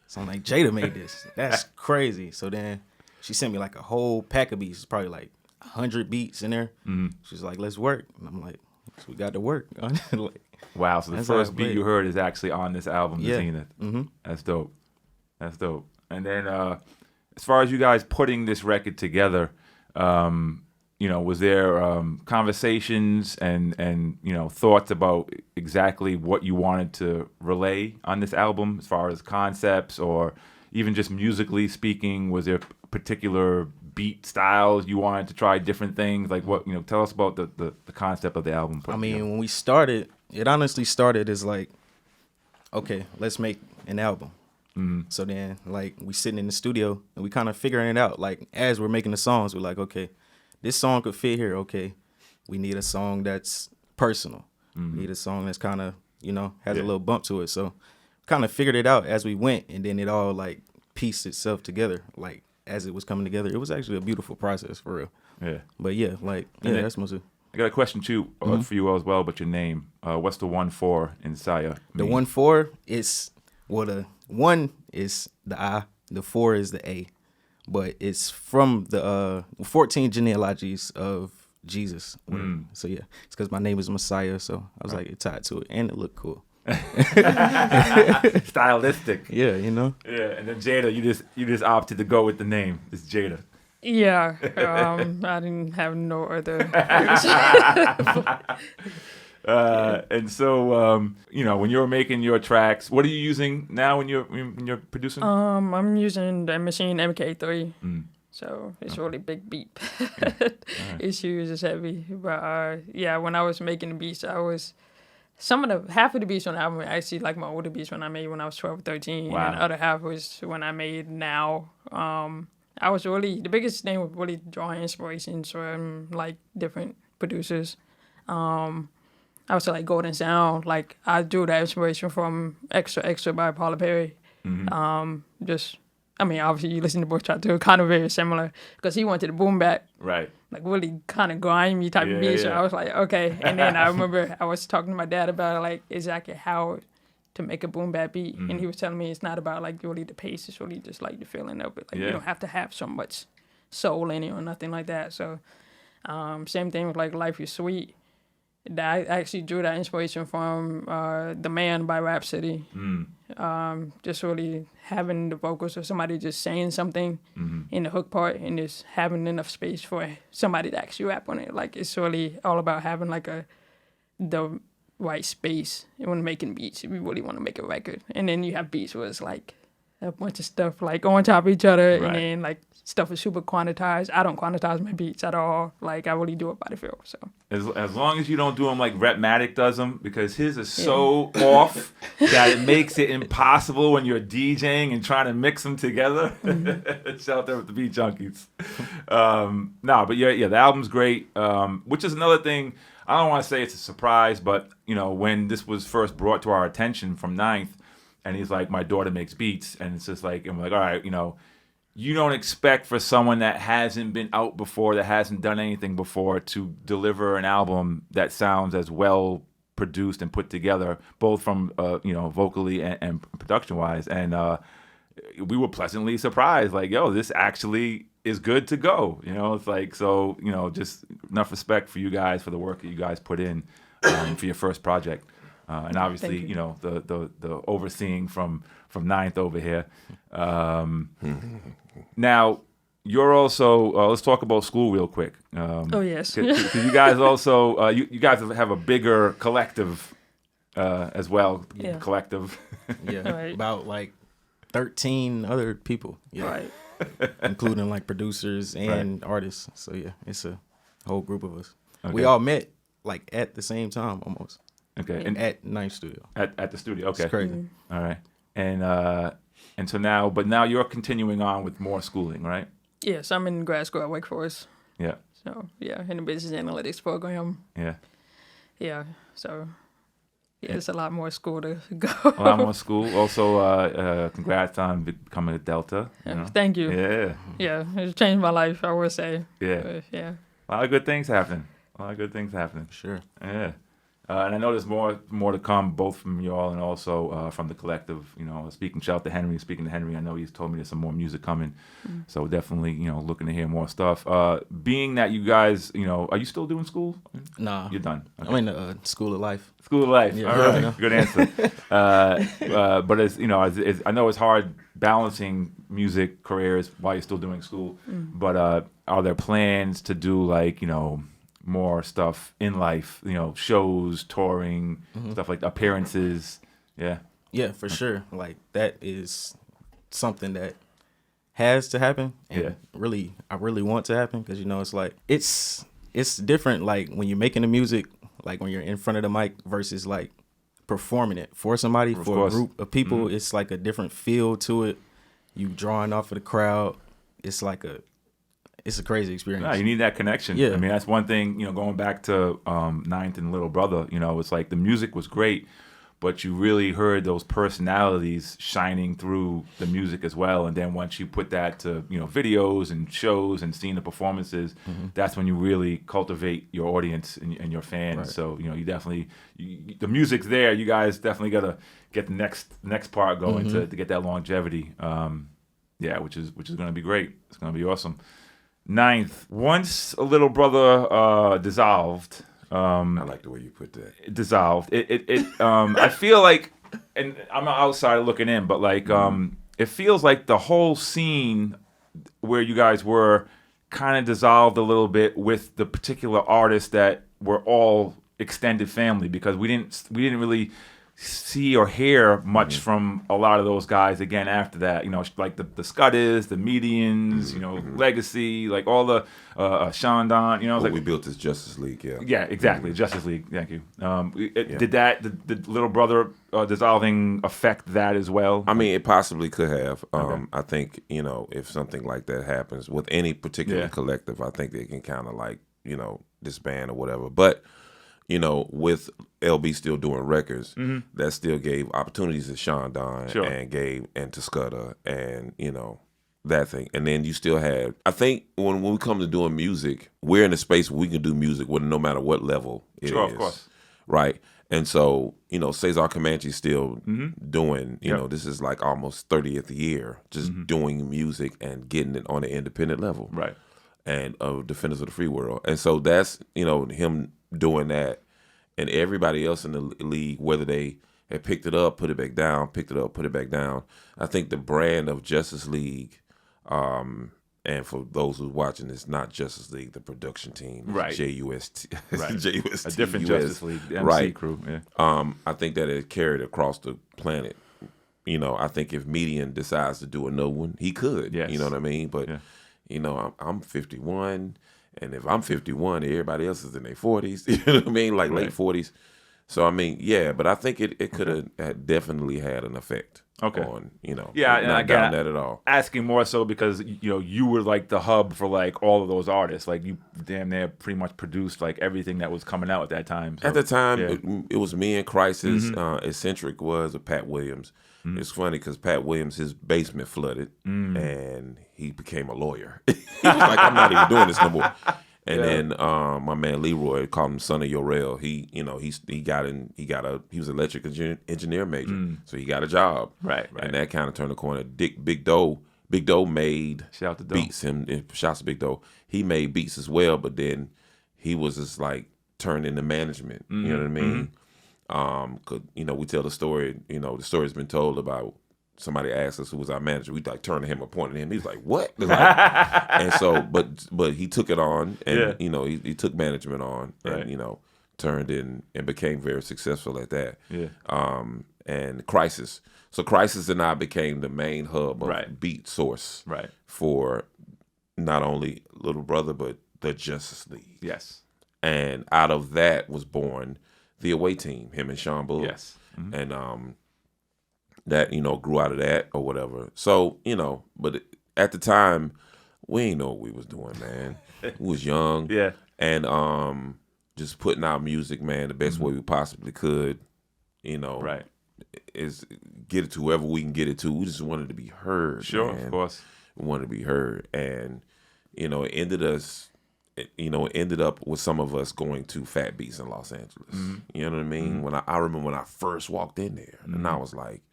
So I'm like, JADA made this. That's crazy. So then she sent me like a whole pack of beats. It's probably like 100 beats in there. Mm-hmm. She's like, let's work. And I'm like, so we got to work. Like, wow. So the first beat you heard is actually on this album, the Zenith. Mm-hmm. That's dope. That's dope. And then as far as you guys putting this record together, was there conversations and thoughts about exactly what you wanted to relay on this album as far as concepts or even just musically speaking? Was there particular beat styles you wanted to try different things? Like what, tell us about the concept of the album. When we started, it honestly started as like, okay, let's make an album. Mm-hmm. So then like we sitting in the studio and we kind of figuring it out. Like as we're making the songs, we're like, okay, this song could fit here. Okay, we need a song that's personal. Mm-hmm. We need a song that's kind of, has a little bump to it. So kind of figured it out as we went, and then it all like pieced itself together. Like as it was coming together, it was actually a beautiful process for real. Yeah. But yeah, that's mostly. I got a question too for you as well, but your name. What's the 1-4 in Saya? The 1-4 is the 1 is the I, the 4 is the A. But it's from the 14 genealogies of Jesus. So yeah, it's because my name is Messiah. So I was like, it tied to it, and it looked cool. Stylistic. Yeah, Yeah, and then JADA, you just opted to go with the name. It's JADA. Yeah, I didn't have no other. And so, when you're making your tracks, what are you using now when you're producing? I'm using the machine MK3, so it's really big beep. It's huge, it's heavy. But when I was making the beats, half of the beats on the album were actually like my older beats when I made when I was 12 or 13, wow. And the other half was when I made now. I was really, the biggest thing was really drawing inspirations from like different producers. I would say like Golden Sound, like I drew that inspiration from Extra Extra by Paula Perry. Mm-hmm. Obviously you listen to both tracks, they're kind of very similar because he wanted a boom bap. Right. Like really kind of grimy type of beat. So I was like, okay. And then I remember I was talking to my dad about like exactly how to make a boom bap beat. Mm-hmm. And he was telling me it's not about like really the pace, it's really just like the feeling of it. Like you don't have to have so much soul in it or nothing like that. So same thing with like Life is Sweet. I actually drew that inspiration from The Man by Rhapsody. Just really having the vocals of somebody just saying something in the hook part and just having enough space for somebody to actually rap on it. Like, it's really all about having like the right space when making beats if you really want to make a record. And then you have beats where it's like a bunch of stuff like on top of each other, and then like stuff is super quantized. I don't quantize my beats at all. Like, I really do it by the feel. So as long as you don't do them like Rhapmatic does them, because his is so off that it makes it impossible when you're DJing and trying to mix them together. Shout out there with the Beat Junkies. No, but yeah, the album's great. Which is another thing. I don't want to say it's a surprise, but when this was first brought to our attention from Ninth, and he's like, my daughter makes beats, and it's just like, I'm like, all right, you don't expect for someone that hasn't been out before, that hasn't done anything before, to deliver an album that sounds as well produced and put together, both from vocally and production wise. And we were pleasantly surprised, like, yo, this actually is good to go. It's like, so just enough respect for you guys, for the work that you guys put in for your first project. And obviously, the overseeing from Ninth over here. Now, you're also, let's talk about school real quick. oh, yes. Because you guys also, you guys have a bigger collective as well. Yeah. Collective. Yeah, Right. about like 13 other people. Yeah. Right. Including like producers and artists. So yeah, it's a whole group of us. Okay. We all met like at the same time almost. Okay. And at Ninth Studio. At the studio. Okay. It's crazy. All right. And so now you're continuing on with more schooling, right? Yes, I'm in grad school at Wake Forest. Yeah. So, yeah, in the business analytics program. Yeah. Yeah, so, it's a lot more school to go. A lot more school. Also, congrats on becoming a Delta. Thank you. Yeah. Yeah, it's changed my life, I would say. Yeah. Yeah. A lot of good things happening. Sure. Yeah. And I know there's more to come, both from you all and also from the collective. Shout out to Henry. Speaking to Henry, I know he's told me there's some more music coming. So definitely, looking to hear more stuff. Being that you guys, are you still doing school? Nah. You're done. Okay. I'm in the School of Life. School of Life. Yeah. All right. Good answer. But I know it's hard balancing music careers while you're still doing school. But are there plans to do like, more stuff in life, shows, touring, stuff like appearances? Yeah, for sure. Like, that is something that has to happen. And I really want to happen, because it's like it's different, like when you're making the music, like when you're in front of the mic versus like performing it for somebody, for a group of people. It's like a different feel to it. You drawing off of the crowd. It's a crazy experience. No, you need that connection. Yeah. I mean, that's one thing, going back to Ninth and Little Brother, it's like the music was great, but you really heard those personalities shining through the music as well. And then once you put that to, videos and shows and seeing the performances, that's when you really cultivate your audience and your fans. Right. So, you definitely, the music's there. You guys definitely got to get the next part going to get that longevity. Which is going to be great. It's going to be awesome. Ninth, once a Little Brother dissolved. I like the way you put that. It dissolved. I feel like, and I'm an outsider looking in, but like, it feels like the whole scene where you guys were kind of dissolved a little bit with the particular artists that were all extended family, because we didn't really see or hear much from a lot of those guys again after that. Like the Scuddas, the Medians, Legacy, like all the Sean Don. What we built is Justice League. Yeah. Yeah, exactly. Justice League. Thank you. Did the Little Brother dissolving affect that as well? I mean, it possibly could have. I think if something like that happens with any particular collective, I think they can kind of like disband or whatever. But with LB still doing records, that still gave opportunities to Sean Don and to Scudda and that thing. And then you still had, I think when we come to doing music, we're in a space where we can do music with no matter what level it is. Sure, of course. Right. And so, Cesar Comanche's still doing, this is like almost 30th year, just doing music and getting it on an independent level. Right. And Defenders of the Free World. And so that's, him doing that. and everybody else in the league, whether they had picked it up, put it back down, picked it up, put it back down. I think the brand of Justice League, and for those who's watching, it's not Justice League, the production team, right? JUST, right? JUST, a different Justice League, the MC right. crew. Yeah. I think that it carried across the planet. You know, I think if Median decides to do another one, he could. Yes. You know what I mean? But you know, I'm 51, and if I'm 51, everybody else is in their 40s. You know what I mean? Like late 40s. So I mean, yeah, but I think it could have definitely had an effect on, you know, not down that at all. Asking more so because, you know, you were like the hub for like all of those artists. Like you damn near pretty much produced like everything that was coming out at that time. So, at the time, it was me and Crisis. Eccentric was Pat Williams. It's funny because Pat Williams, his basement flooded, and he became a lawyer. He was like, I'm not even doing this no more. And then my man Leroy, called him Son of Yorel. He was an electric engineer major, so he got a job. Right. And that kind of turned the corner. Big Doe made beats. Shouts to Big Doe. He made beats as well, but then he was just like turned into management. You know what I mean? 'Cause, you know, we tell the story. You know, the story's been told about. Somebody asked us who was our manager. We like turned to him and pointed to him. He's like, "What?" Like, and so, but he took it on, and you know, he took management on, and you know, turned in and became very successful at that. And Crisis. So Crisis and I became the main hub of beat source for not only Little Brother but the Justice League. Yes. And out of that was born the Away Team. Him and Sean Bull. Yes. And that, you know, grew out of that or whatever. So, you know, but at the time, we ain't know what we was doing, man. We was young. Yeah. And just putting out music, man, the best way we possibly could, you know. Right. Is get it to whoever we can get it to. We just wanted to be heard. Sure, man. of course. We wanted to be heard. And, you know, it ended up with some of us going to FatBeats in Los Angeles. You know what I mean? When I remember when I first walked in there, and I was like,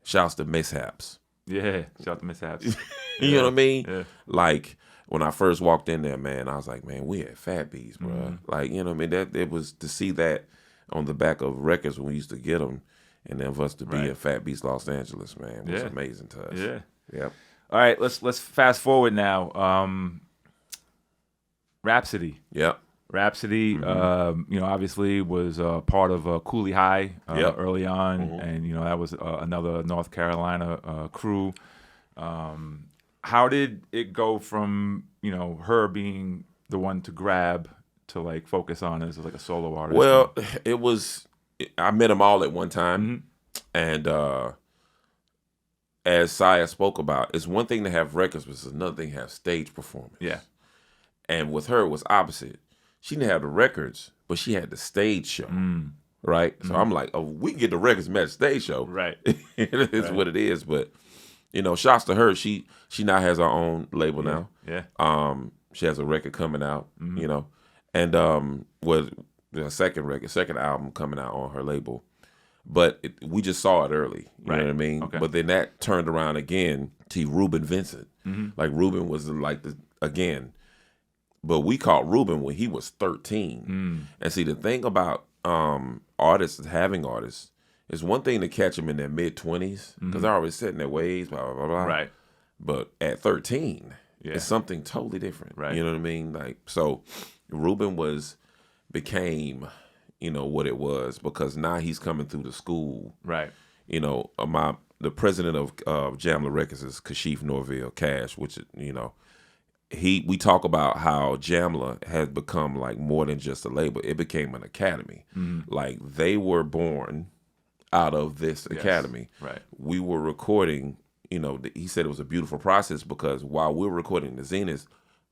shouts to Mishaps. Yeah, shout out to Mishaps. You know what I mean? Yeah. Like, when I first walked in there, man, I was like, man, we at FatBeats, bro. Like, you know what I mean? That it was to see that on the back of records when we used to get them, and then for us to be at FatBeats Los Angeles, man, was amazing to us. Yeah. Yep. All right, let's fast forward now. Rhapsody. Yep. Rhapsody, you know, obviously was part of Cooley High early on, and you know that was another North Carolina crew. How did it go from, you know, her being the one to grab to like focus on as like a solo artist? Well, it was. I met them all at one time, and as Saya spoke about, it's one thing to have records, but it's another thing to have stage performance. Yeah. And with her, it was opposite. She didn't have the records, but she had the stage show, right? So I'm like, oh, we can get the records match stage show. Right. It is what it is. But, you know, shouts to her. She now has her own label now. Yeah. She has a record coming out, you know. And was the second album coming out on her label. But we just saw it early. You know what I mean? Okay. But then that turned around again to Ruben Vincent. Like Ruben was like again. But we caught Ruben when he was 13. And see, the thing about artists, having artists, is one thing to catch them in their mid-20s, because they're already set in their ways, blah, blah, blah, blah. Right. But at 13, it's something totally different. Right. You know what I mean? Like, so Ruben became, you know, what it was, because now he's coming through the school. Right. You know, the president of Jamla Records is Kashif Norville Cash, which, you know, we talk about how Jamla has become like more than just a label. It became an academy. Like they were born out of this academy. Right. We were recording, you know, he said it was a beautiful process because while we were recording the Zenith,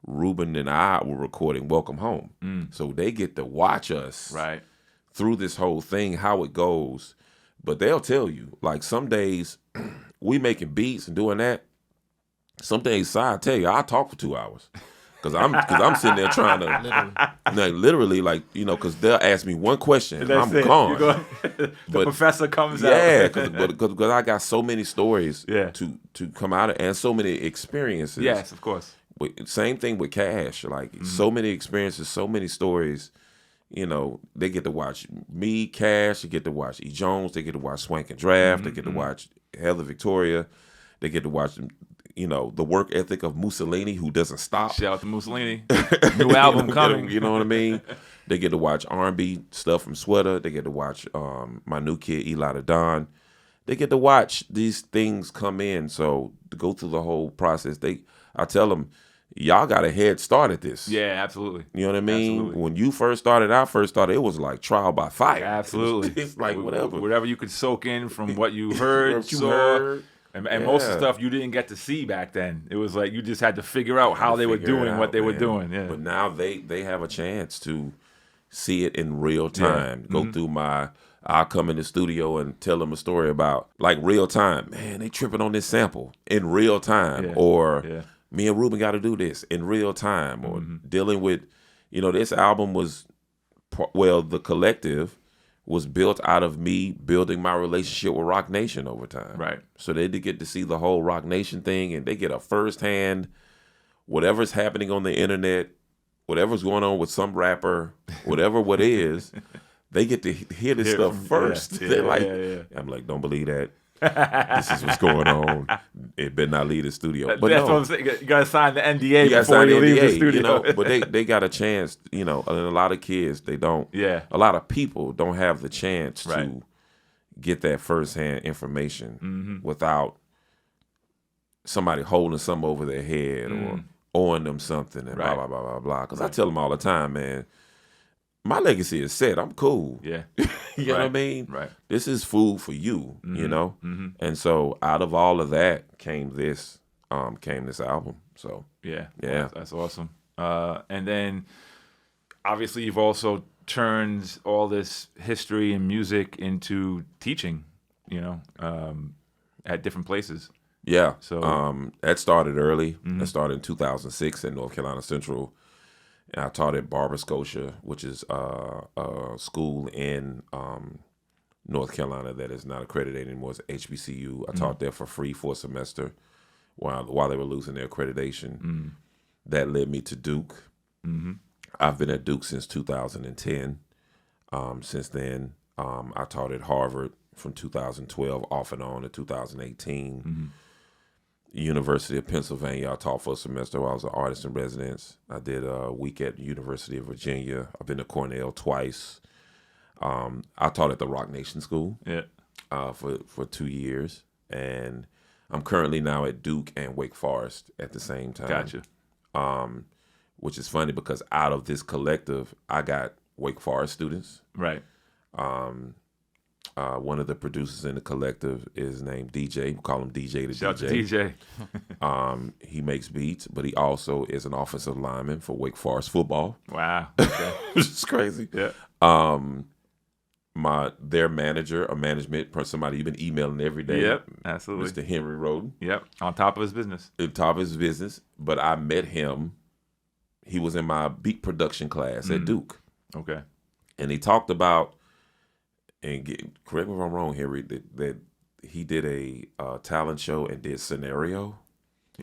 Ruben and I were recording Welcome Home. So they get to watch us through this whole thing, how it goes. But they'll tell you, like some days we making beats and doing that. Some days, I tell you, I talk for 2 hours because I'm sitting there trying to literally, like, you know, because they'll ask me one question and I'm gone. The professor comes out. Yeah, because I got so many stories to come out of, and so many experiences. Yes, of course. Same thing with Cash, like so many experiences, so many stories, you know, they get to watch me, Cash. They get to watch E. Jones. They get to watch Swank and Draft. They get to watch Heather Victoria. They get to watch, you know, the work ethic of Mussolini, who doesn't stop. Shout out to Mussolini. New album coming. You know what I mean? They get to watch R&B stuff from Sweater. They get to watch my new kid, Eli the Don. They get to watch these things come in. So to go through the whole process, I tell them, y'all got a head start at this. Yeah, absolutely. You know what I mean? Absolutely. When you first started, it was like trial by fire. Absolutely. It's like whatever. Whatever you could soak in from what you heard, What you saw. heard. And most of the stuff you didn't get to see back then. It was like you just had to figure out how they were doing what they were doing. Yeah. But now they have a chance to see it in real time. Go through I'll come in the studio and tell them a story about, like, real time. Man, they tripping on this sample in real time. Yeah. Or Yeah. me and Ruben got to do this in real time. Or dealing with, you know, this album was, the collective was built out of me building my relationship with Rock Nation over time. Right. So they did get to see the whole Rock Nation thing, and they get a firsthand, whatever's happening on the internet, whatever's going on with some rapper, whatever what is, they get to hear this stuff first. Yeah, They're like, yeah. I'm like, don't believe that. This is what's going on. It better not leave the studio. But that's no, what I'm saying. You gotta sign the NDA you gotta before sign you the leave the NDA, studio. you know, but they got a chance, you know, and a lot of kids, they don't. Yeah. A lot of people don't have the chance Right. to get that firsthand information without somebody holding something over their head or owing them something and Right. blah, blah, blah, blah, blah. Because I tell them all the time, man, my legacy is set. I'm cool. Yeah. You know what I mean? Right. This is food for you, you know? And so out of all of that came this album. So Yeah. Yeah. That's awesome. And then obviously you've also turned all this history and music into teaching, you know, at different places. yeah. So- That started early. That started in 2006 at North Carolina Central. And I taught at Barber Scotia, which is a school in North Carolina that is not accredited anymore. It's HBCU. I taught there for free for a semester while they were losing their accreditation. That led me to Duke. I've been at Duke since 2010. Since then, I taught at Harvard from 2012 off and on to 2018. University of Pennsylvania, I taught for a semester while I was an artist in residence. I did a week at University of Virginia. I've been to Cornell twice. I taught at the Rock Nation School Yeah. for 2 years. And I'm currently now at Duke and Wake Forest at the same time. Gotcha. Which is funny because out of this collective, I got Wake Forest students. Right. One of the producers in the collective is named DJ. We call him DJ the Shout out DJ. to DJ. He makes beats, but he also is an offensive lineman for Wake Forest football. Wow. Okay. Which is crazy. Yeah. Their manager or management, somebody you've been emailing every day. Yep. Absolutely. Mr. Henry Roden. Yep. On top of his business. At top of his business. But I met him. He was in my beat production class at Duke. Okay. And he talked about, correct me if I'm wrong, Henry, that he did a talent show and did scenario.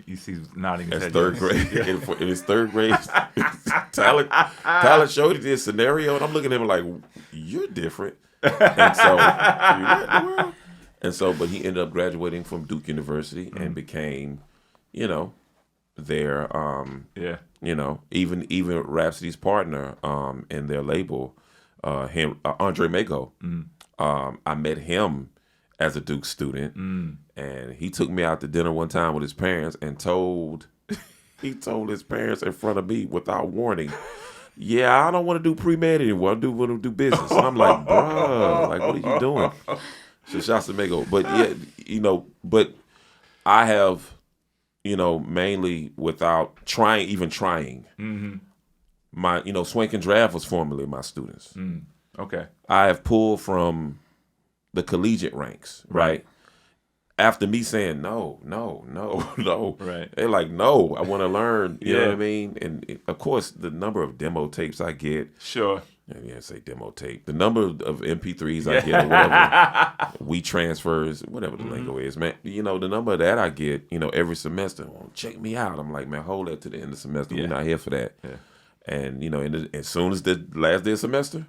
You see, nodding his That's head. third grade. In his third grade talent show, he did scenario, and I'm looking at him like, "You're different." And so, what in the world? And so, but he ended up graduating from Duke University and became, you know, their, Yeah. you know, even Rhapsody's partner, in their label, Andre Mago. I met him as a Duke student, and he took me out to dinner one time with his parents and told his parents in front of me without warning, "Yeah, I don't want to do pre-med anymore. I want to do business." And I'm like, "Bruh, like, what are you doing?" So shouts to Mago. But yeah, you know, but I have, you know, mainly without trying. My, you know, Swank and Draft was formerly my students. Okay. I have pulled from the collegiate ranks, right? After me saying no, Right. they're like, "No, I want to learn." You know Yeah. what I mean? And of course, the number of demo tapes I get, Sure. yeah, say demo tape. The number of MP3s I get, or whatever, we transfers, whatever the lingo is, man. You know, the number that I get, you know, every semester. "Oh, check me out." I'm like, "Man, hold that to the end of the semester. Yeah. We're not here for that." Yeah. And, as soon as the last day of semester,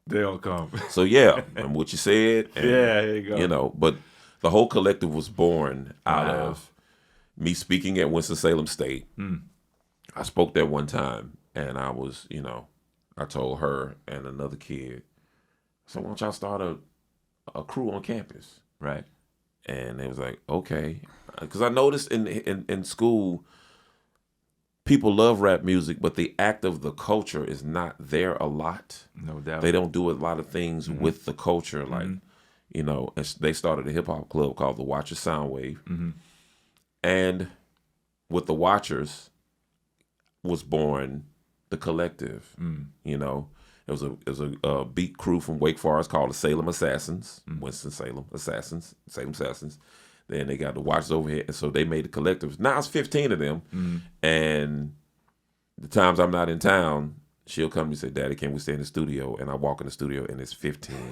they'll come. So, yeah, and what you said. And, there you go. But the whole collective was born out of me speaking at Winston-Salem State. I spoke there one time, and I was, I told her and another kid, so why don't y'all start a crew on campus? Right. And they was like, okay. Because I noticed in school, people love rap music, but the act of the culture is not there a lot. No doubt. They don't do a lot of things with the culture. Like, they started a hip-hop club called the Watchers Soundwave. And with the Watchers was born the collective. It was a beat crew from Wake Forest called the Salem Assassins, Winston-Salem Assassins, Salem Assassins. Then they got the Watchers over here, and so they made the collectives. Now it's 15 of them, and the times I'm not in town, she'll come and say, "Daddy, can we stay in the studio?" And I walk in the studio, and it's 15 in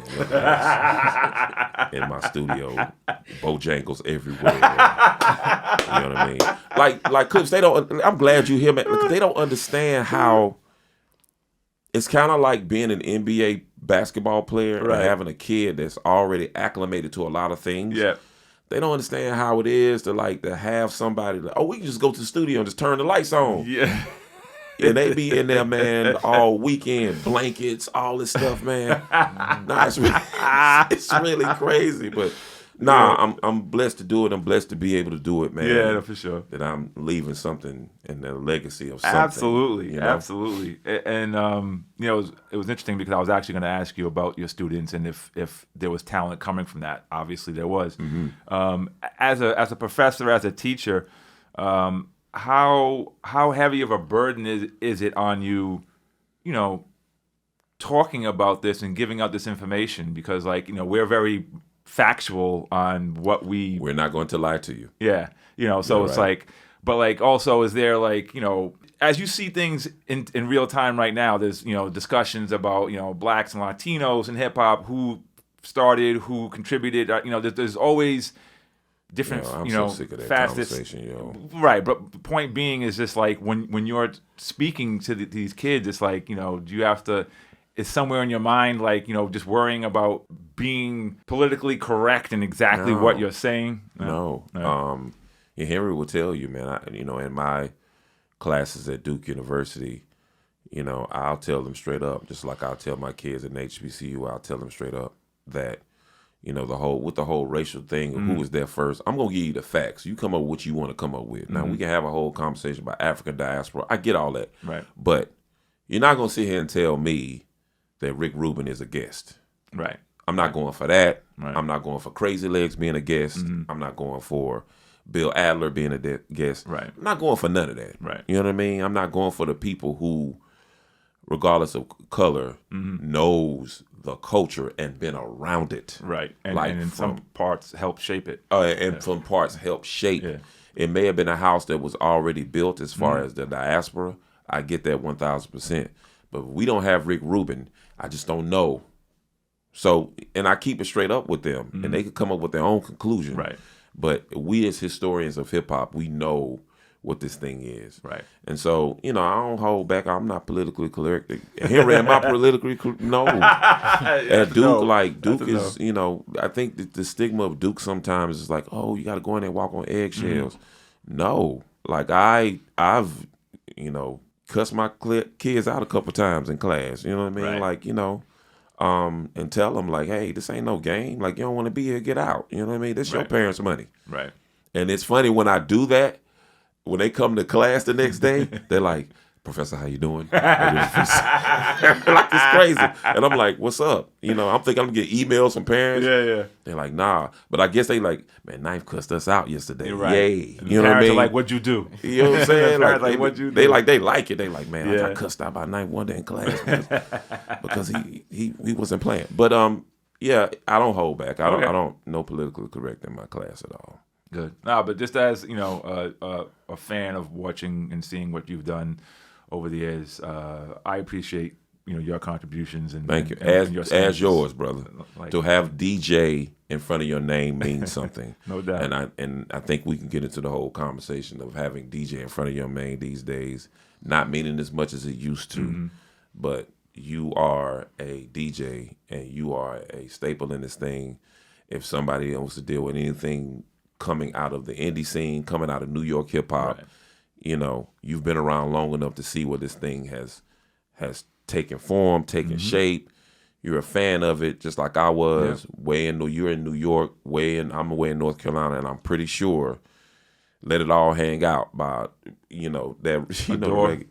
my studio, Bojangles everywhere. You know what I mean? Like Clips, they don't. I'm glad you hear me. They don't understand how. It's kind of like being an NBA basketball player and having a kid that's already acclimated to a lot of things. Yeah. They don't understand how it is to have somebody we can just go to the studio and just turn the lights on. Yeah. And they be in there, man, all weekend, blankets, all this stuff, man. It's really crazy. But I'm blessed to do it. I'm blessed to be able to do it, man. Yeah, for sure. That I'm leaving something and a legacy of something. Absolutely, absolutely. And it was interesting because I was actually going to ask you about your students and if there was talent coming from that. Obviously, there was. As a professor, as a teacher, how heavy of a burden is it on you, talking about this and giving out this information? Because we're very factual on what we're not going to lie to you. Yeah. So it's right. But also is there as you see things in real time right now, there's, discussions about, blacks and Latinos in hip hop, who started, who contributed, there's always different, I'm so sick of that conversation, Right. But the point being is just when you're speaking to these kids, it's do you have to, is somewhere in your mind just worrying about being politically correct in exactly what you're saying? No. Henry will tell you, man, in my classes at Duke University, I'll tell them straight up, just like I'll tell my kids at HBCU, I'll tell them straight up that, the whole racial thing, who was there first, I'm going to give you the facts. You come up with what you want to come up with. Now, we can have a whole conversation about African diaspora. I get all that. Right. But you're not going to sit here and tell me that Rick Rubin is a guest. Right. I'm not going for that. Right. I'm not going for Crazy Legs being a guest. I'm not going for Bill Adler being a guest. Right. I'm not going for none of that. Right. You know what I mean? I'm not going for the people who, regardless of color, knows the culture and been around it. Right. And in some parts help shape it. Some parts help shape. Yeah. It may have been a house that was already built as far as the diaspora. I get that 1,000%. But we don't have Rick Rubin. I just don't know. So, and I keep it straight up with them, and they can come up with their own conclusion. Right. But we as historians of hip hop, we know what this thing is. Right. And so, I don't hold back. I'm not politically correct. Henry, am I politically no. At Duke, Duke is, I think the stigma of Duke sometimes is oh, you got to go in there and walk on eggshells. No. I've, cussed my kids out a couple times in class. You know what I mean? Right. And tell them hey, this ain't no game. You don't want to be here, get out. You know what I mean? This is your parents' money. Right. And it's funny when I do that, when they come to class the next day, they're like, "Professor, how you doing?" It's crazy. And I'm like, "What's up?" I'm thinking I'm gonna get emails from parents. Yeah. They're like, "Nah," but I guess they man, Knife cussed us out yesterday. You're right. Yay! And you know what I mean? Are what'd you do? You know what I'm saying? What'd you do? They like it. They like, man, I got cussed out by Knife one day in class because he wasn't playing. But I don't hold back. I don't no politically correct in my class at all. Good. No, but just as a fan of watching and seeing what you've done over the years, I appreciate your contributions and thank you. And your As yours, brother. Like, to have DJ in front of your name means something. No doubt. And I think we can get into the whole conversation of having DJ in front of your name these days, not meaning as much as it used to, but you are a DJ and you are a staple in this thing. If somebody wants to deal with anything coming out of the indie scene, coming out of New York hip hop, right. You've been around long enough to see where this thing has taken form, taken shape. You're a fan of it, just like I was. You're in New York, I'm away in North Carolina, and I'm pretty sure Let It All Hang Out by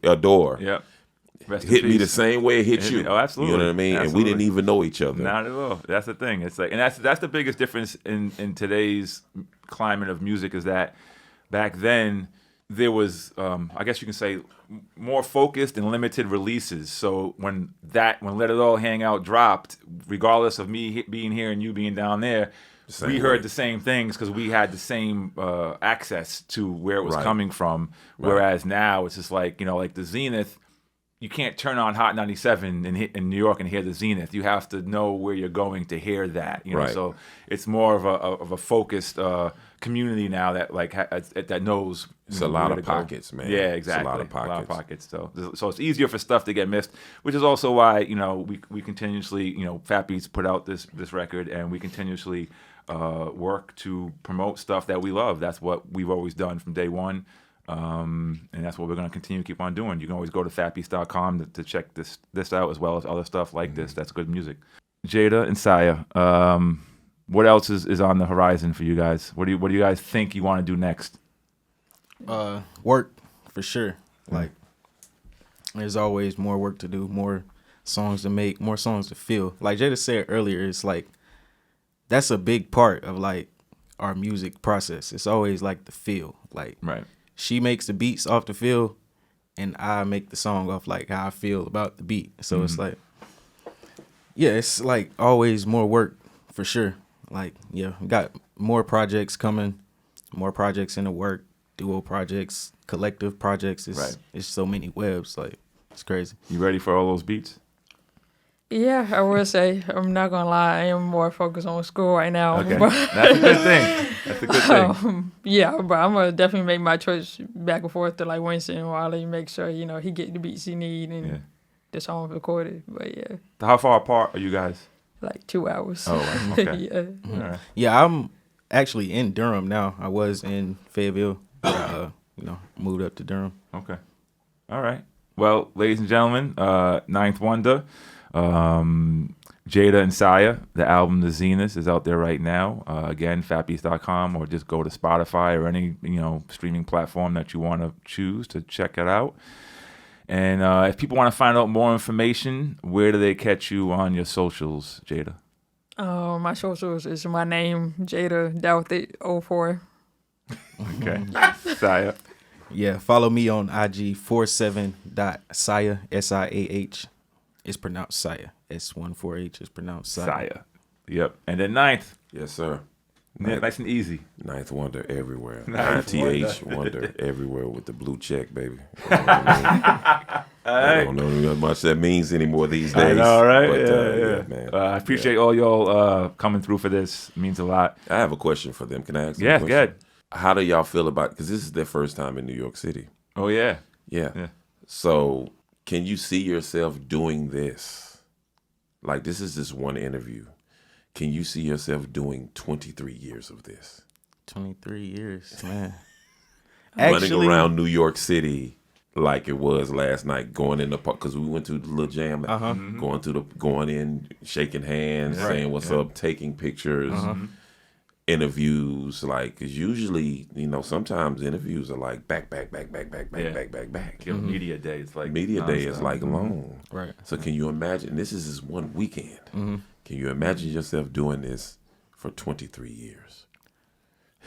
Adore. Yep. Rest Hit in me peace. the same way it hit you. Oh, absolutely. You know what I mean? Absolutely. And we didn't even know each other. Not at all. That's the thing. It's like, and that's the biggest difference in today's climate of music is that back then there was, I guess you can say, more focused and limited releases. So when Let It All Hang Out dropped, regardless of me being here and you being down there, we heard the same things because we had the same access to where it was coming from. Whereas now it's just like, like the Zenith. You can't turn on Hot 97 in New York and hear the Zenith. You have to know where you're going to hear that. So it's more of a focused community now that that knows. It's a lot of pockets, man. Yeah, exactly. It's a lot of pockets. So it's easier for stuff to get missed, which is also why we continuously FatBeats put out this record and we continuously work to promote stuff that we love. That's what we've always done from day one. And that's what we're going to continue to keep on doing. You can always go to fatbeats.com to check this out as well as other stuff like this. That's good music. Jada and Saya, what else is on the horizon for you guys? What do you guys think you want to do next? Work for sure. Like there's always more work to do, more songs to make, more songs to feel. Like Jada said earlier, it's like that's a big part of like our music process. It's always like the feel. Like Right. She makes the beats off the feel, and I make the song off like how I feel about the beat. So it's like, it's like always more work for sure. Like, we got more projects coming, more projects in the work, duo projects, collective projects. It's so many webs. Like, it's crazy. You ready for all those beats? Yeah, I will say, I'm not gonna lie, I am more focused on school right now. Okay, But, that's a good thing. That's a good thing. but I'm gonna definitely make my choice back and forth to like Winston and Wally, make sure he get the beats he need and the song recorded. But How far apart are you guys? like 2 hours. Oh, wow. Okay. Yeah. All right. Yeah, I'm actually in Durham now. I was in Fayetteville. Moved up to Durham. Okay. All right. Well, ladies and gentlemen, Ninth Wonder, Jada and Saya, the album The Zenith is out there right now. Again, fatbeats.com, or just go to Spotify or any streaming platform that you want to choose to check it out. And if people want to find out more information, where do they catch you on your socials, Jada? My socials is my name, Jada Douthit 04. Okay. Saya. Yeah, follow me on IG 47.Saya, SIAH. It's pronounced Saya. S14H is pronounced Saya. Saya. Yep. And then Ninth. Yes, sir. Nice and easy. Ninth Wonder everywhere. Ninth ITH Wonder everywhere with the blue check, baby. You know what I mean? I don't know how much that means anymore these days. I know, right? But, man. I appreciate all y'all coming through for this. It means a lot. I have a question for them. Can I ask them a Yeah, question? good. How do y'all feel about, because this is their first time in New York City. Oh, yeah. Yeah. So can you see yourself doing this? Like, this is just one interview. Can you see yourself doing 23 years of this? 23 years, man. Running around New York City like it was last night, going in the park, because we went to the little jam, going in, shaking hands, saying what's up, taking pictures, interviews. Like, because usually, sometimes interviews are like back. Media day. It's like Media day is like long. Right. So can you imagine, this is just one weekend. Can you imagine yourself doing this for 23 years?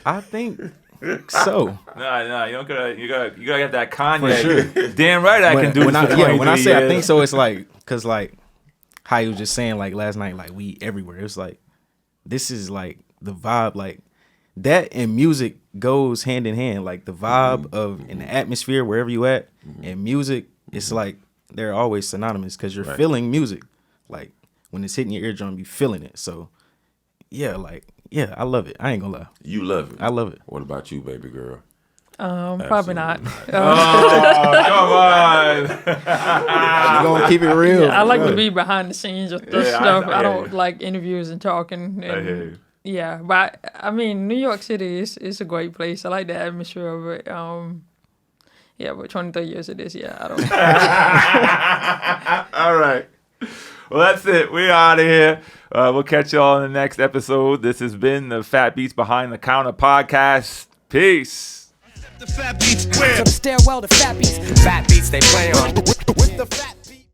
I think so. No, you gotta get that Kanye. Damn right, I can do when this. when I say I think so, it's like because like how you was just saying like last night, like we everywhere. It's like this is like the vibe, like that and music goes hand in hand. Like the vibe of in the atmosphere wherever you at, and music, it's like they're always synonymous because you're feeling music. Like when it's hitting your eardrum, you feeling it. So yeah, I love it. I ain't gonna lie. You love it. I love it. What about you, baby girl? Probably not. Come on. You gonna keep it real. I like to be behind the scenes of this stuff. I don't you. like interviews and talking. I hear you. Yeah, but I mean, New York City is a great place. I like the atmosphere of it. Yeah, but 23 years it is. Yeah, I don't. All right. Well, that's it. We're out of here. We'll catch y'all in the next episode. This has been the FatBeats Behind the Counter podcast. Peace. The FatBeats, from the stairwell to FatBeats. FatBeats, they play on. With the fat